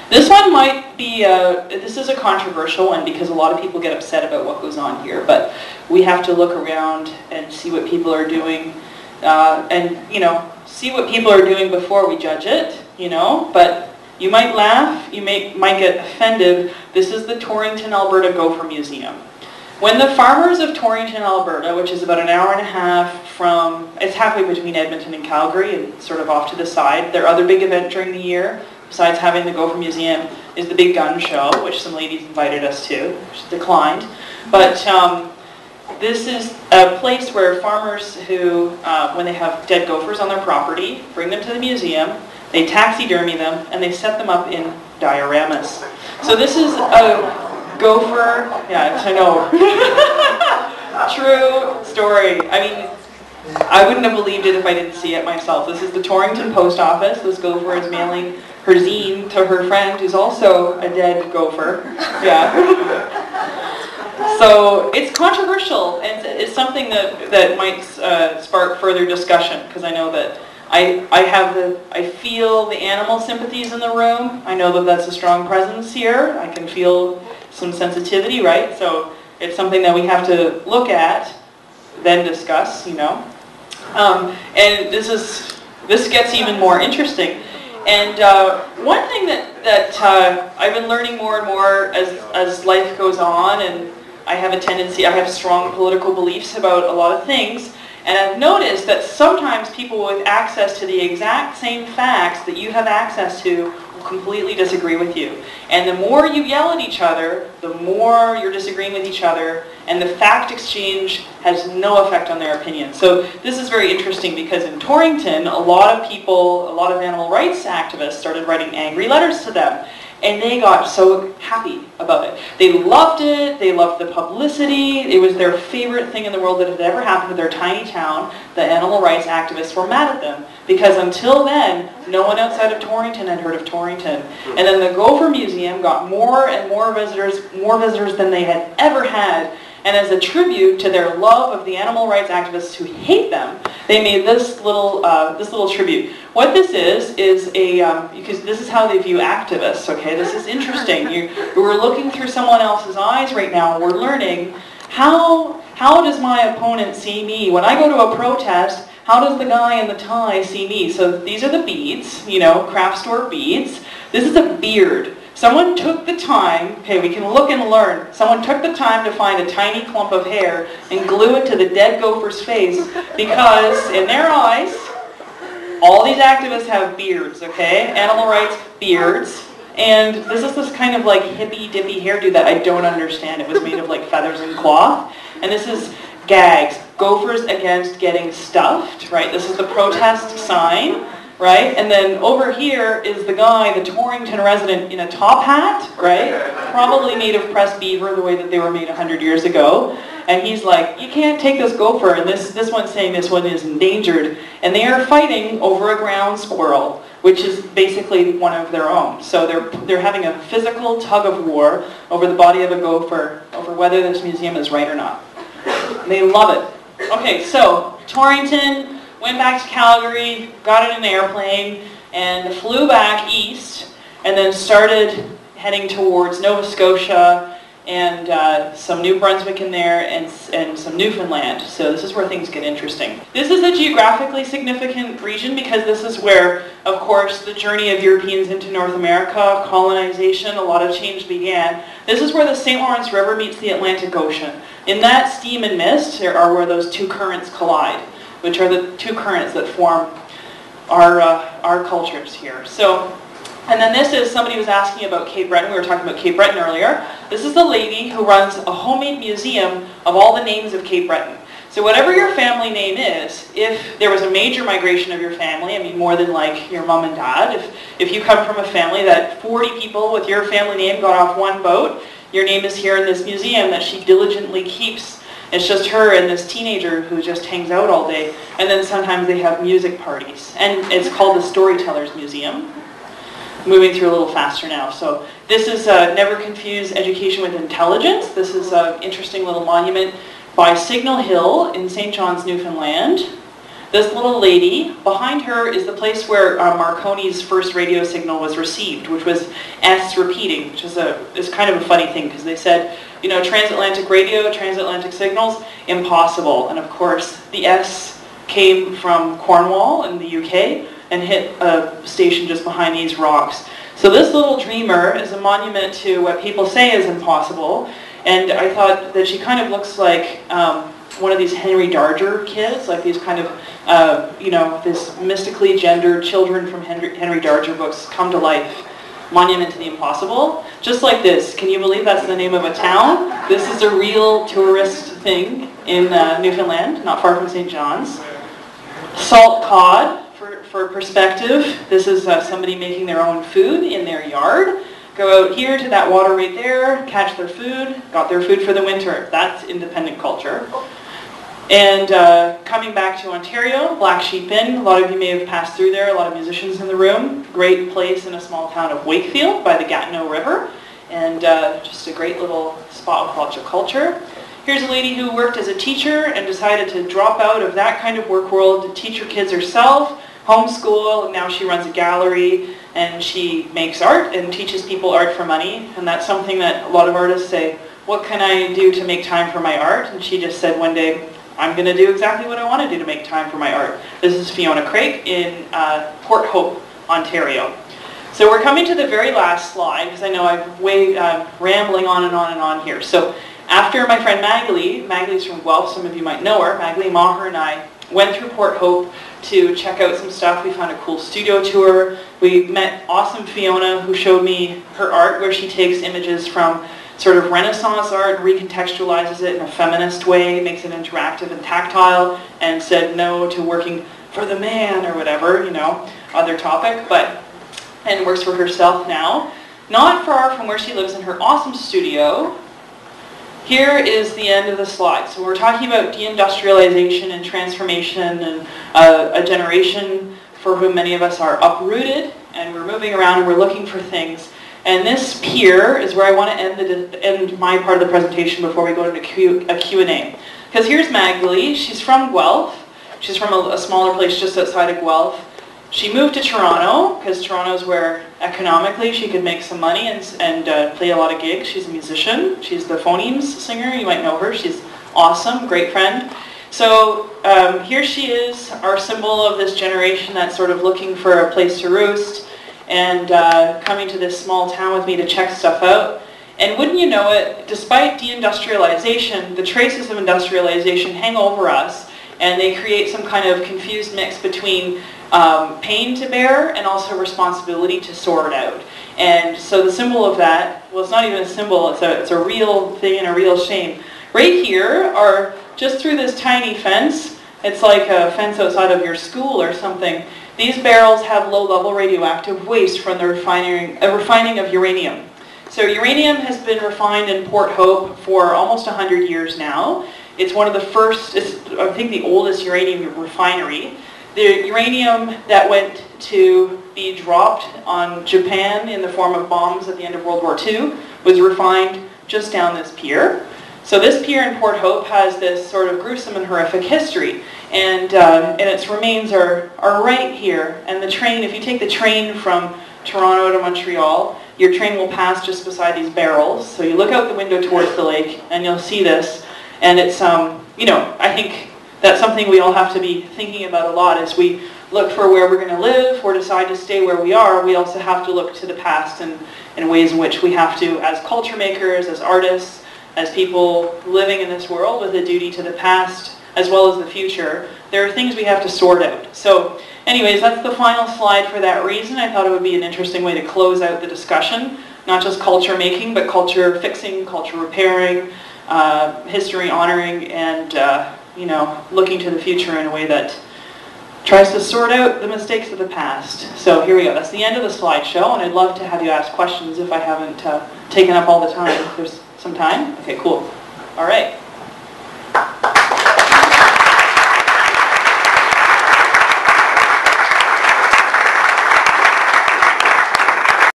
This one might be, this is a controversial one because a lot of people get upset about what goes on here, but we have to look around and see what people are doing, and, you know, see what people are doing before we judge it, you know, but you might laugh, you might get offended. This is the Torrington, Alberta Gopher Museum. When the farmers of Torrington, Alberta, which is about an hour and a half from, it's halfway between Edmonton and Calgary and sort of off to the side, their other big event during the year, besides having the Gopher Museum, is the Big Gun Show, which some ladies invited us to, which declined. But this is a place where farmers who, when they have dead gophers on their property, bring them to the museum, they taxidermy them, and they set them up in dioramas. So this is a gopher, yeah, I know. True story. I mean, I wouldn't have believed it if I didn't see it myself. This is the Torrington Post Office. This gopher is mailing her zine to her friend who's also a dead gopher. Yeah. So it's controversial, and it's something that might spark further discussion, because I know that I feel the animal sympathies in the room. I know that that's a strong presence here. I can feel some sensitivity, right? So it's something that we have to look at, then discuss, you know. And this gets even more interesting. And one thing that I've been learning more and more as life goes on, and I have strong political beliefs about a lot of things, and I've noticed that sometimes people with access to the exact same facts that you have access to will completely disagree with you. And the more you yell at each other, the more you're disagreeing with each other, and the fact exchange has no effect on their opinion. So this is very interesting because in Torrington, a lot of people, a lot of animal rights activists started writing angry letters to them. And they got so happy about it. They loved it, they loved the publicity, it was their favorite thing in the world that had ever happened to their tiny town. The animal rights activists were mad at them, because until then, no one outside of Torrington had heard of Torrington. And then the Gopher Museum got more and more visitors than they had ever had. And as a tribute to their love of the animal rights activists who hate them, they made this little tribute. What this is because this is how they view activists, okay? This is interesting. We're looking through someone else's eyes right now, and we're learning how does my opponent see me? When I go to a protest, how does the guy in the tie see me? So these are the beads, you know, craft store beads. This is a beard. Someone took the time, okay, we can look and learn. Someone took the time to find a tiny clump of hair and glue it to the dead gopher's face, because in their eyes, all these activists have beards, okay? Animal rights beards. And this is this kind of like hippy-dippy hairdo that I don't understand. It was made of like feathers and cloth. And this is gags. Gophers against getting stuffed, right? This is the protest sign. Right? And then over here is the guy, the Torrington resident, in a top hat, right? Probably made of pressed beaver the way that they were made 100 years ago. And he's like, you can't take this gopher, and this one's saying this one is endangered. And they are fighting over a ground squirrel, which is basically one of their own. So they're having a physical tug of war over the body of a gopher, over whether this museum is right or not. And they love it. Okay, so Torrington went back to Calgary, got in an airplane, and flew back east, and then started heading towards Nova Scotia and some New Brunswick in there, and some Newfoundland. So this is where things get interesting. This is a geographically significant region because this is where, of course, the journey of Europeans into North America, colonization, a lot of change began. This is where the St. Lawrence River meets the Atlantic Ocean. In that steam and mist are where those two currents collide, which are the two currents that form our cultures here. So, and then this is, somebody was asking about Cape Breton. We were talking about Cape Breton earlier. This is the lady who runs a homemade museum of all the names of Cape Breton. So whatever your family name is, if there was a major migration of your family, I mean more than like your mom and dad, if you come from a family that 40 people with your family name got off one boat, your name is here in this museum that she diligently keeps. It's just her and this teenager who just hangs out all day. And then sometimes they have music parties. And it's called the Storytellers Museum. Moving through a little faster now. So this is Never Confuse Education with Intelligence. This is an interesting little monument by Signal Hill in St. John's, Newfoundland. This little lady, behind her is the place where Marconi's first radio signal was received, which was S repeating, which is kind of a funny thing because they said, you know, transatlantic radio, transatlantic signals, impossible. And of course, the S came from Cornwall in the UK and hit a station just behind these rocks. So this little dreamer is a monument to what people say is impossible. And I thought that she kind of looks like one of these Henry Darger kids, like these kind of, you know, this mystically gendered children from Henry Darger books come to life. Monument to the impossible. Just like this. Can you believe that's the name of a town? This is a real tourist thing in Newfoundland, not far from St. John's. Salt cod, for perspective. This is somebody making their own food in their yard. Go out here to that water right there, catch their food, got their food for the winter. That's independent culture. And coming back to Ontario, Black Sheep Inn, a lot of you may have passed through there, a lot of musicians in the room. Great place in a small town of Wakefield by the Gatineau River. And just a great little spot with lots of culture. Here's a lady who worked as a teacher and decided to drop out of that kind of work world to teach her kids herself, homeschool, and now she runs a gallery and she makes art and teaches people art for money. And that's something that a lot of artists say, what can I do to make time for my art? And she just said one day, I'm going to do exactly what I want to do to make time for my art. This is Fiona Craig in Port Hope, Ontario. So we're coming to the very last slide because I know I'm way rambling on and on and on here. So after my friend Maggie's from Guelph, some of you might know her, Maggie Maher and I went through Port Hope to check out some stuff. We found a cool studio tour. We met awesome Fiona who showed me her art where she takes images from sort of Renaissance art, recontextualizes it in a feminist way, makes it interactive and tactile, and said no to working for the man or whatever, you know, other topic, and works for herself now. Not far from where she lives in her awesome studio. Here is the end of the slide. So we're talking about deindustrialization and transformation and a generation for whom many of us are uprooted, and we're moving around and we're looking for things. And this pier is where I want to end my part of the presentation before we go into a Q&A. Because here's Maggie. She's from Guelph. She's from a smaller place just outside of Guelph. She moved to Toronto because Toronto's where economically she could make some money and play a lot of gigs. She's a musician. She's the Phonemes singer. You might know her. She's awesome, great friend. So here she is, our symbol of this generation that's sort of looking for a place to roost and coming to this small town with me to check stuff out. And wouldn't you know it, despite deindustrialization, the traces of industrialization hang over us, and they create some kind of confused mix between pain to bear and also responsibility to sort out. And so the symbol of that, well, it's not even a symbol, it's a real thing and a real shame. Right here are, just through this tiny fence, it's like a fence outside of your school or something, these barrels have low-level radioactive waste from the refining of uranium. So uranium has been refined in Port Hope for almost 100 years now. It's one of the first, it's I think the oldest uranium refinery. The uranium that went to be dropped on Japan in the form of bombs at the end of World War II was refined just down this pier. So this pier in Port Hope has this sort of gruesome and horrific history, and its remains are right here. And the train, if you take the train from Toronto to Montreal, your train will pass just beside these barrels. So you look out the window towards the lake, and you'll see this. And it's, you know, I think that's something we all have to be thinking about a lot as we look for where we're going to live or decide to stay where we are. We also have to look to the past and in ways in which we have to, as culture makers, as artists, as people living in this world with a duty to the past as well as the future, there are things we have to sort out. So anyways, that's the final slide for that reason. I thought it would be an interesting way to close out the discussion, not just culture making, but culture fixing, culture repairing, history honoring, and you know, looking to the future in a way that tries to sort out the mistakes of the past. So here we go. That's the end of the slideshow, and I'd love to have you ask questions if I haven't taken up all the time. There's some time? Okay, cool. All right.